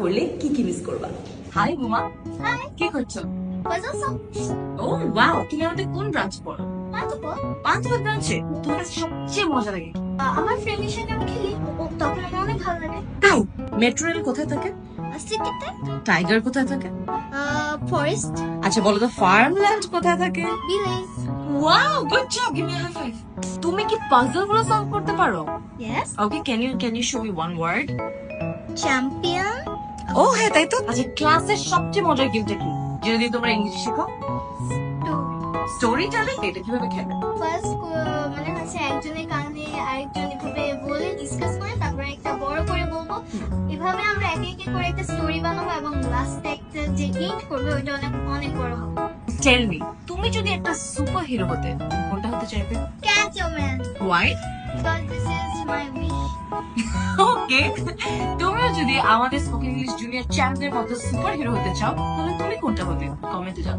করলে কি কি মিস করবা? হাই বুমা, হাই কি করছো? পাজল সং ও ওয়াও, তুমি আমাদের কোন ব্রাঞ্চ পড়ো? পাতবো পাঁচবার ব্রাঞ্চে তোমার কাছে সবচেয়ে মজা লাগে? আমার ফ্রেন্ডের সাথে আমি খেলি তখন আমার অনেক ভালো লাগে তাই মেট্রো রেল কোথায় থাকে? সিটিতে টাইগার কোথায় থাকে? ফরেস্ট আচ্ছা বলো তো ফার্মল্যান্ড কোথায় থাকে? Village wow, good job, give me high five. তুমি কি পাজল গুলো সলভ করতে পারো? Yes okay, can you show me one word? Champion ও হ্যাঁ, তাই তো। আচ্ছা ক্লাসের সবচেয়ে মজার গেমটা কি, যেটা দিয়ে তোমরা ইংলিশ শেখো? Story telling. এটা কিভাবে খেলে? ফার্স্ট মানে হচ্ছে একজনের কানে আরেকজন এভাবে বলে ডিসকাস করে তারপরে একটা বড় করে বলবো, এভাবে আমরা একে একে করে একটা স্টোরি বানাবো এবং লাস্টে একটা যে হিট করবে ওইটা অনেক অনেক বড় হবে। টেল মি, তুমি যদি একটা সুপার হিরো হতে কোনটা হতে চাইবে? Catman why? because this is my wish. Okay, তুমিও যদি আমাদের স্পোকেন ইংলিশ জুনিয়র চ্যাম্পের মতো সুপার হিরো হতে চাও তাহলে তুমি কোনটা হতে? কমেন্টে যাও।